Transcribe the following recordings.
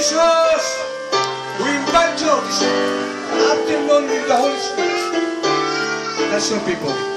Jesus, we invite you this afternoon with the Holy Spirit. Bless your people.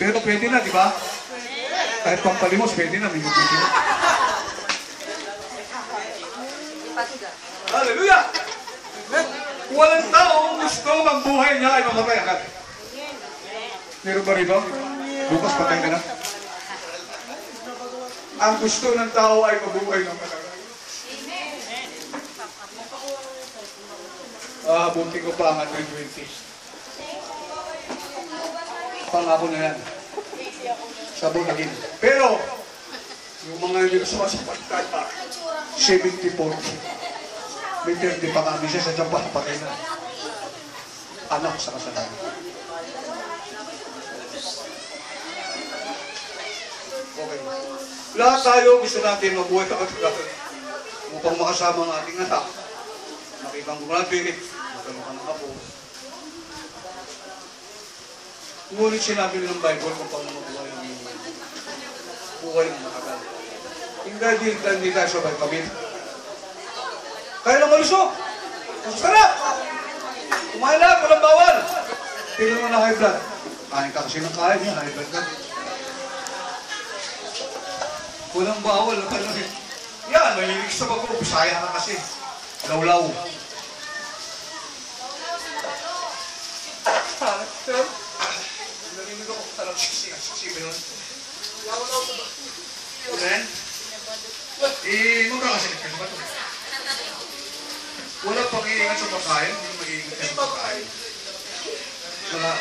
Pero pwede na, di ba? Kahit pampalimos, pwede na. Hallelujah! Walang tao gusto ang buhay niya ay mamatay agad. Meron ba rito? Bukas patay ka na. Ang gusto ng tao ay mabuhay ng matagal. Bunti ko pa ang 120. Pangako na yan. Sabon na gini. Pero, yung mga hindi sumasapat kata, 70-40. May 30 pa kami siya sa Japan, patay na. Anak sa kasalanan. Okay. Lahat tayo gusto natin mabuhay ka katagal upang makasama ang ating anak. Makibang graduate, magkaroon ka ng apo. Ngunit sinabi ng Bible kung paano mabuhay ang buhay ng matagal. Hindi tayo sabay kamit. Kaya lang malusok. Ang sarap! Kumain lang, walang bawal. Tingnan mo na high blood. Kain ka kasi ng kain niya, high blood ka. Walang bawal. Yan, mahilig sa bago. Bisaya ka kasi. Lawlaw. Narinig ako talang sisi nun. Lawlaw ko ba? Then, magkakasalit ka ba ito? Wala pang iingat sa pagkain, hindi mag-iingat ka sa pagkain. Wala.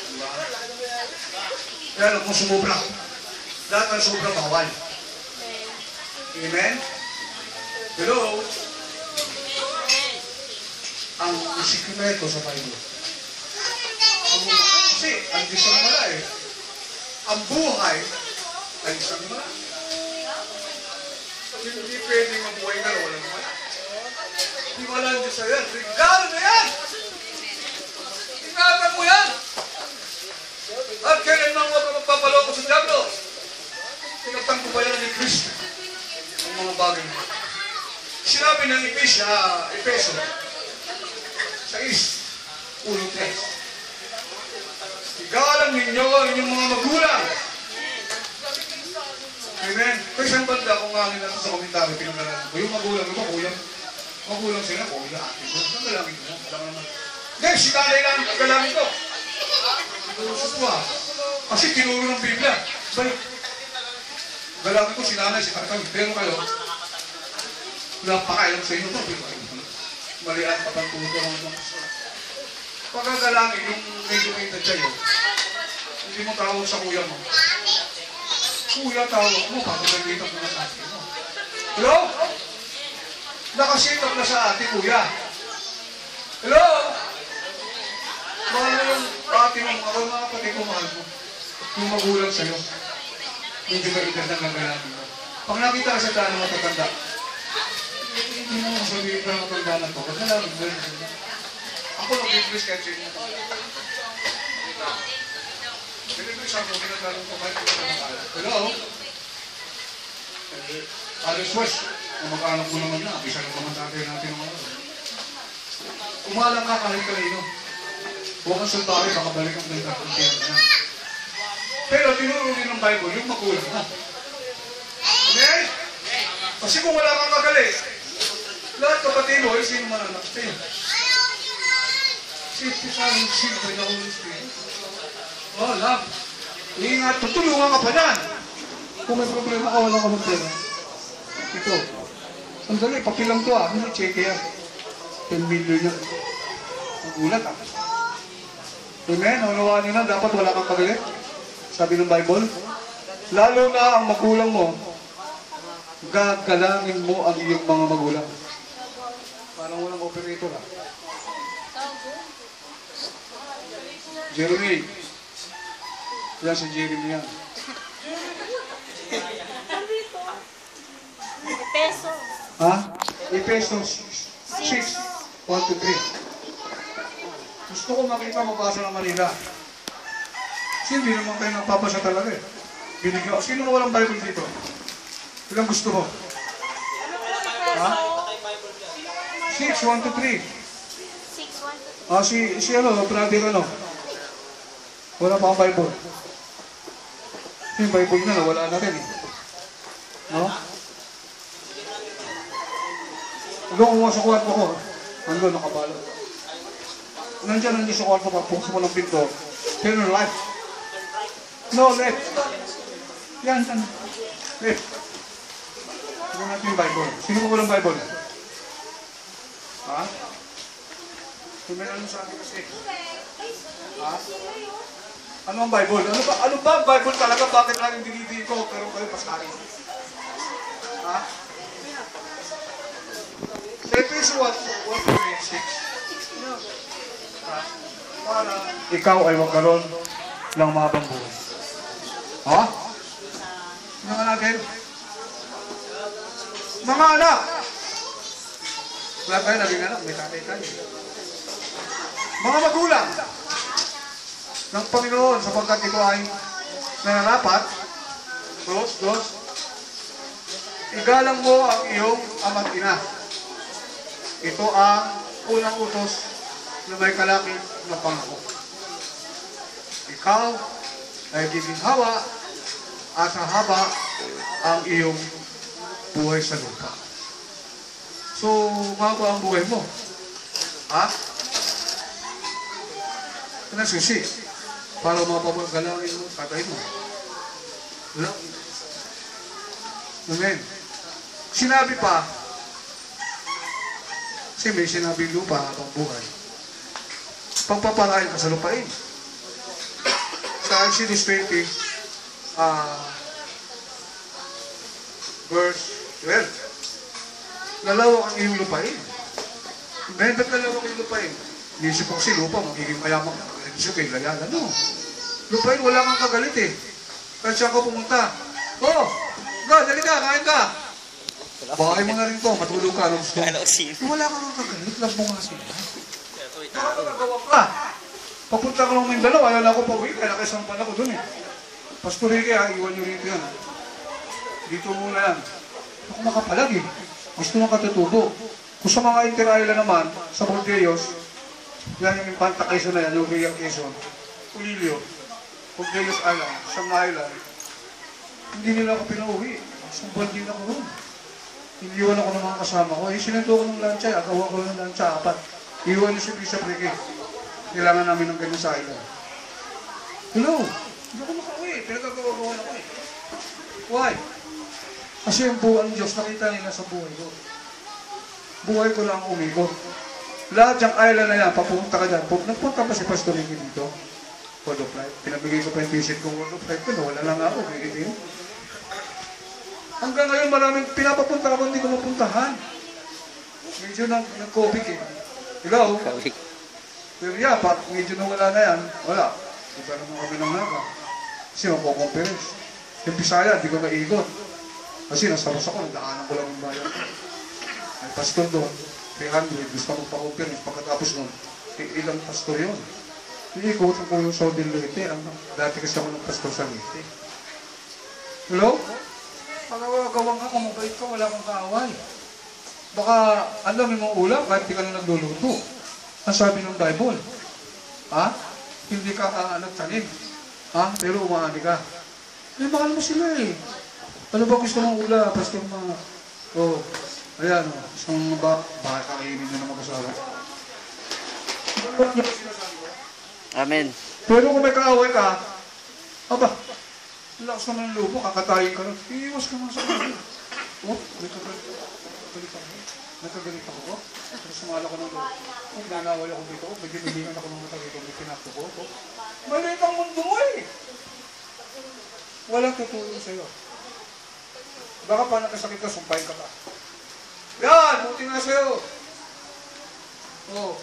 Diba? Kaya alam kung sumubra. Lahat ng sobra bawal. Amen? Hello? Ang sikreto sa Bible. Kasi, ang isang mala eh. Ang buhay ay isang mala. Hindi pwedeng mabuhay ka na walang mala. Hindi wala ang Diyos yan. Regalo na yan! Ingatan mo yan! At kailan nang huwag ka magpapaloko sa Diablo? Pinagtanggubayan ni Kristo ang mga bagay mo. Sinabi ng Epeso, 6, 1:3. Igalang ninyo ang inyong mga magulang. Amen? Kaya isang banda kung nga nila sa komentaryo, pinanggalan ko, yung magulang ito, kuya. Magulang sila, kuya, ate ko. Ang galangin ko, alam naman. Hindi, si nanay lang, ang galangin ko. Sus mo kasi tinuro ng Biblia. Balik. Galangin ko si nanay, si tatay. Pero kayo, napakailang sa inyo ito. Malian pa bang tuturo ng mga kasal. Pagkagalangin, yung medyo may tadyayo, hindi mo tawag sa kuya mo. Kuya, tawag mo, pagkagalitan mo na sa atin mo. Hello? Nakasitap na sa atin, kuya. Hello? Mahal mo yung ate mo, mga kapatid mo, mahal mo. Yung magulang sa'yo. Medyo maitan na gagalangin mo. Pag nakita ka sa daan ng matatanda, hindi mo masabihin ka ng matanda na ito. Gagalangin mo rin. Ako nag-English kahit sa'yo. Nag-English ako, ginagalang ko kahit ito na makala. Hello? Alice West, kumag-anak mo naman na. Isa lang naman tatay natin ng mga. Kumalang ka kahit kanino. Huwag kang sultari, baka balik ang ganda ng tiyan na. Pero tinuro din ng Bible, yung magulang mo. Okay? Kasi kung wala kang kagalit, lahat kapatid mo, ay sino man anak sa'yo. Safety sa aking sin by the Holy Spirit. Oh, love. Ingat, tutulungan ka pa dyan. Kung may problema ka, wala ka magpera. Ito. Sandali, papilang to ah. Hindi, check yan. 10 million yan. Magulat ah. Amen? Naunawaan nyo na, dapat wala kang kagalit. Sabi ng Bible. Lalo na ang magulang mo, gagalangin mo ang iyong mga magulang. Parang walang operator ah. Jeremy. Yan si Jeremy yan. Peso. Ha? Epeso 6, 1-3. Gusto ko makita mabasa ng Manila. Kasi hindi naman kayo nagpapasa talaga eh. Binigyan. Sino walang Bible dito? Ilang gusto mo? Ha? 6, 1-3. 6, 1, 2, 3. Ah, si ano, brother ano? Wala pa ang Bible. Yung Bible na, wala na rin eh. No? Doon kumuha sa kwarto ko. Ando, nakabalot. Nandiyan sa kwarto ko, pagpukas mo ng pinto. Turn left. No, left. Yan, yan. Left. Tignan natin yung Bible. Sino ko walang Bible? Ha? Kung may ano sa akin kasi. Ha? Ano ang Bible? Ano ba ang Bible talaga? Bakit lang yung dinidi ko? Pero kayo pasahin. Ha? Sa Epeso 1:26. Para ikaw ay magkaroon ng mahabang buhay. Ha? Mga natin. Mga anak. Wala tayo naging anak, may tatay tayo. Mga magulang ng Panginoon sapagkat ito ay nararapat. Dos. Igalang mo ang iyong ama't ina. Ito ang unang utos na may kalakip na pangako. Ikaw ay giginhawa at hahaba ang iyong buhay sa lupa. So, mahaba ang buhay mo. Ha? Ito na susi. Para mapapagalangin mo, tatay mo. Wala. Amen. Sinabi pa, kasi may sinabing lupa habang buhay. Pagpapalain ka sa lupain. Sa Exodus 20, verse 12. Lalawak ang iyong lupain. Amen, ba't lalawak ang iyong lupain? Inisip ko kasi lupa, magiging mayaman ka. Sabihin, layan, ano? Lupain, wala kang kagalit eh. Kahit siya ka pumunta. Oh! God, dali ka, kain ka! Bahay mo na rin to, matulog ka. Wala kang kagalit, love mo nga sila. Baka magagawa ka. Papunta ka ng Mindanao, ayaw na ako pauwi, kaya nakasampan ako dun eh. Pastor Ricky, iwan nyo rito yan. Dito muna yan. Ako makapalag eh. Gusto nang katutubo. Kung sa mga Inter-Island naman, sa Bordeos, yan yung Infanta Quezon na yan, yung Villa Quezon, Ulilio, Bordeos Island, Samna Island, hindi nila ako pinauwi. Sumbal din ako ron. Iniwan ako ng mga kasama ko. Sinento ko ng lansya, agawa ko ng lansya, 4. Iwan niyo si Bishop Ricky. Kailangan namin ng ganyan sa island. Hello? Hindi ako makauwi. Pinagagawa-gawa ako eh. Why? Kasi yung buwan ng Diyos, nakita nila sa buhay ko. Buhay ko lang ang umikot. Lahat yung island na yan, papunta ka dyan. Nagpunta pa si Pastor Ricky dito. World of Life. Pinabigay ko pa yung visit ko World of Life ko. Wala lang ako. Bigay. Hanggang ngayon maraming pinapapunta ako hindi ko mapuntahan. Medyo nag-COVID eh. Ikaw? Pero yeah, medyo na wala na yan. Wala. Iba naman kami ng naga. Kasi makukonference. Yung Bisaya, hindi ko naigot. Kasi nasa Rosa ko, nagdaanan ko lang yung bayan. May pastor doon. 300. Gusto ko magpa-conference. Pagkatapos nun, ilang pastor yun. Iikutan ko yung Saudi Leyte. Dati kasi ako ng pastor sa Leyte. Hello? Pagkawang ka, kung mabait ka, wala kang kaaway. Baka, ang dami mong ulam, kahit di ka na nagluluto. Ang sabi ng Bible. Ha? Hindi ka nagtanim. Ha? Pero umaani ka. Eh, mahal mo sila eh. Ano ba gusto mong ulam? Pastor mga... Oh, ayan o. Isang baka kakainin nyo na mag-asawa. Amen. Pero kung may kaaway ka, aba, lakas naman ng lubo, kakatayin ka lang. Iiwas ka mga sa kanila. Oh, may kagalit ako. Nagkagalit ako. Pero sumala ko ng lubo. Kung nanawal ako dito, may ginilihan ako ng mata dito, may pinakto ko. Maliit ang mundo mo eh. Walang tutulong sa'yo. Baka pa nakasakit ka, sumpahin ka pa. Yan, buti nga sa'yo. Oh,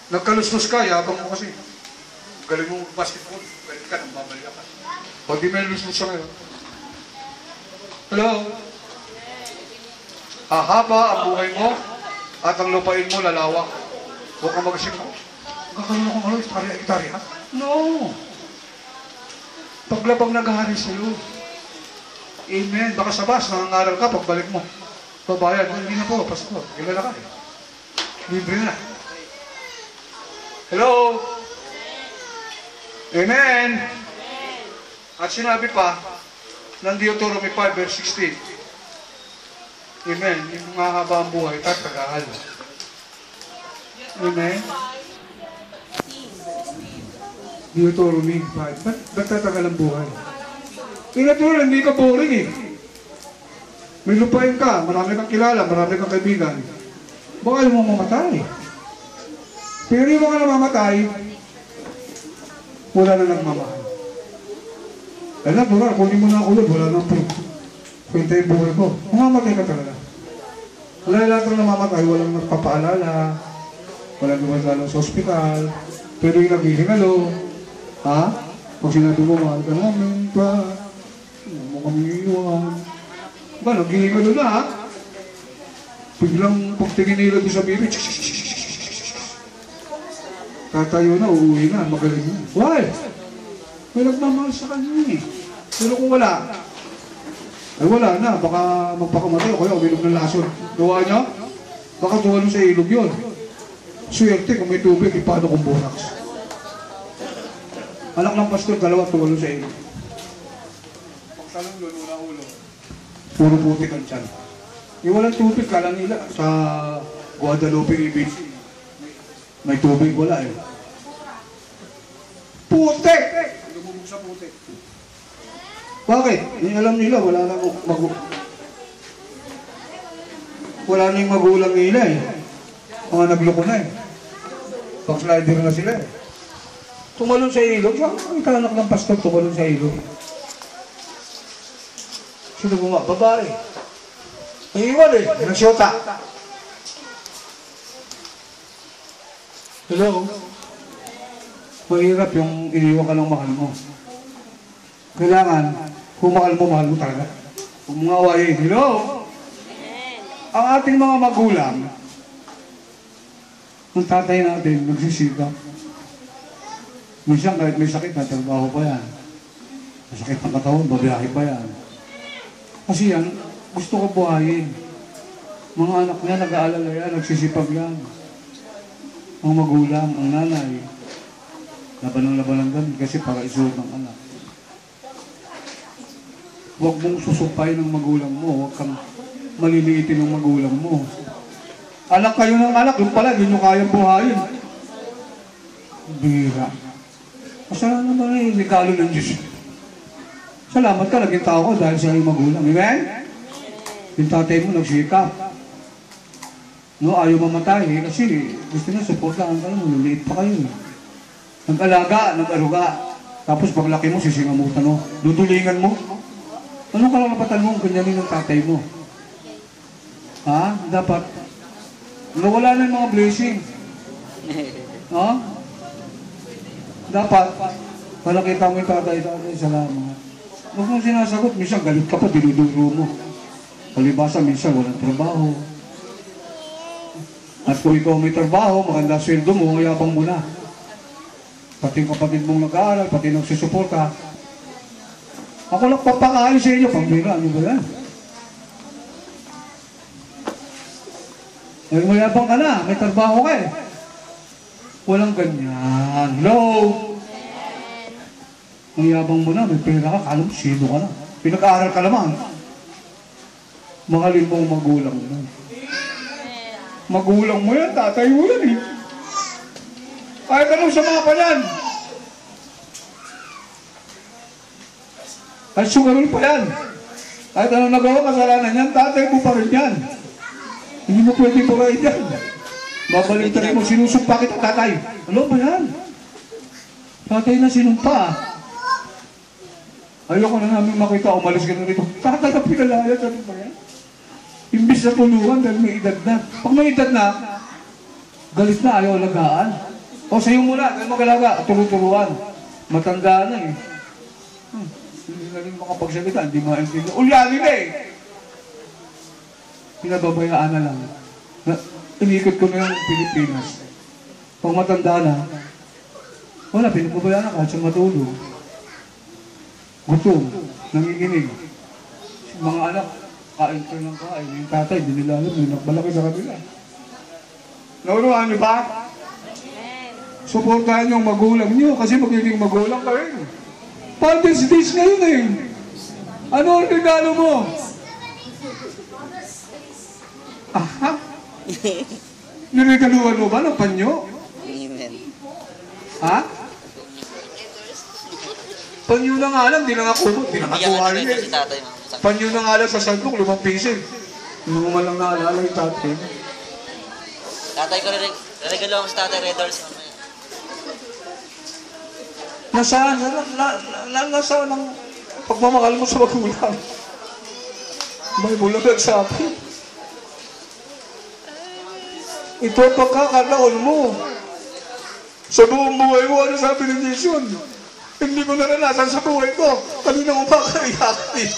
nagkalustos ka, yabang mo kasi. Galing mo basketball, galing ka, nang babalik ka. O di may lustos sa ngayon. Hello? Hahaba ang buhay mo at ang lupain mo lalawak. Huwag kang mag-isip mo. Kakaroon akong hektarya? No! Paglabang nag-ahari sa'yo. Amen. Baka sa bus, nangangaral ka, pagbalik mo. Babayad, hindi na po, pastor. Ilala ka eh. Libre na. Hello? Amen. At sinabi pa, ng Deuteronomy 5 verse 16. Amen. Yung mahaba ang buhay, tatagahan. Amen. Deuteronomy 5. Ba't tatagal ang buhay? Natural, hindi ka boring eh. May lupain ka, marami kang kilala, marami kang kaibigan. Baka yung mga mamatay. Pero yung mga namamatay, wala na nagmamahal. Alam, buwan, kunin mo na ako ulit, wala nang proof. Kwenta yung buhay ko. Mamamatay ka talaga. Wala lahat ng namamatay, walang nagpapaalala, walang gumadalo sa ospital, pero yung naghihingalo, ha? Kung sinabi mo, mahal ka namin, ba? Huwag mo kami iiwan. Ba, nag-iingalo na ha? Biglang pagtingin nila doon sa mirror, tatayo na, uuwi na, magaling na. Why? May nagmamahal sa kanya eh. Pero kung wala, ay wala na, baka magpakamatay o kaya uminom ng lason. Gawa niya, baka tuwalong sa ilog yun. Swerte kung may tubig, paano kung borax? Anak ng pastor, dalawa tuwalong sa ilog. Pagtalong doon, una ulo. Puro putik ang tiyan. Walang tubig, kala nila sa Guadalupe Beach. May tubig, wala eh. Putik! Lumubog sa putik. Bakit? Hindi alam nila, wala na wala na yung magulang nila eh. Mga nagloko na eh. Backslider na sila eh. Tumalon sa ilog. Ang anak ng pastor tumalon sa ilog. Sino gumawa? Babae. Iiwan eh. Nagsyota. Hello? Mahirap yung iniwan ka ng mahal mo. Kailangan, kung mahal mo talaga. Kung mga awayin. Hello? Ang ating mga magulang, ang tatay natin, nagsisikap. Minsan kahit may sakit, natrabaho pa yan. Masakit ng katawan, babiyahe pa yan. Kasi yan, gusto ko buhayin. Mga anak niya, nag-aalala yan, nagsisipag yan. Ang magulang, ang nanay, laban ng gamit kasi para isuot ng anak. Huwag mong susupay ng magulang mo, huwag kang maliliitin ng magulang mo. Anak kayo ng anak, yung pala, hindi nyo kayang buhayin. Bira. Kasalanan naman na yung regalo ng Diyos. Salamat ka, naging tao ko dahil sa iyong magulang. Amen? Yung tatay mo nagsikap. No, ayaw mamatay eh, kasi gusto na supportahan ka mo, liliit pa kayo eh. Nag-alaga, nag-aruga. Tapos paglaki mo, sisingamutan mo. Dudulingan mo. Anong kalapatan mo, ganyanin ng tatay mo? Ha? Dapat. Nawala na yung mga blessing. Ha? Dapat. Palakita mo yung tatay, salamat. Huwag mong sinasagot, minsan galit ka pa, dinuduro mo. Palibasa, minsan walang trabaho. At kung ikaw may trabaho, maganda sweldo mo, mayabang mo na. Pati yung kapatid mong nag-aaral, pati nagsusuporta. Ako lang papakain sa inyo, pambira, ano ba yan? Ay, mayabang ka na, may trabaho ka eh. Walang ganyan. Hello? Mayabang mo na, may pera ka, kala mo sino ka na. Pinag-aaral ka naman. Mahalin mo ang magulang mo. Magulang mo yan, tatay mo yan eh. Ay, ganun sa mga yan. Ay, sugarol pa yan. Ay, anong nagawa kasalanan yan, tatay mo pa rin yan. Hindi mo pwede pakain yan. Babalitan mo, sinusumpa kita tatay. Ano ba yan? Tatay na sinumpa. Ayoko na namin makita, umalis ka na rito. Tatay na pinalaya, ano ba yan? Imbis na tulungan dahil may edad na. Pag may edad na, galit na, ayaw alagaan. O sa'yo muna, dahil mag-alaga, turu-turuan. Matanda na eh. Hindi na rin makapagsalita, hindi maintindihan. Ulyanin na eh! Pinababayaan na lang. Inikot ko na yung Pilipinas. Pag matanda na, wala, pinababayaan na kahit siya matulog. Gutom, nanginginig. Mga anak, kain ka ng kain. Yung tatay, hindi nila alam, yung nagbalaki sa kabila. Naunuhan niyo ba? Suportahan yung magulang niyo kasi magiging magulang ka rin. Father's Day ngayon eh. Ano ang regalo mo? Aha? Niregaluhan mo ba ng panyo? Amen. Ha? Panyo na nga lang, di na nga kumot, di na nga kuha rin eh. Panyo na nga lang sa sandok, 5 piso eh. Hindi mo man lang naalala yung tatay. Tatay ko rin, regalo ako sa tatay Red Doors. Nasaan? Nasaan ang pagmamahal mo sa magulang? May bulag nagsabi. Ito ang pagkakataon mo. Sa buong buhay mo, ano sabi ni Jason? Hindi ko naranasan sa buhay ko. Kanina umaga iyak eh.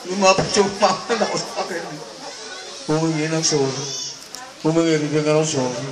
Lumapit yung mga ako sa akin. Humingi ng sorry. Humingi rin ng sorry.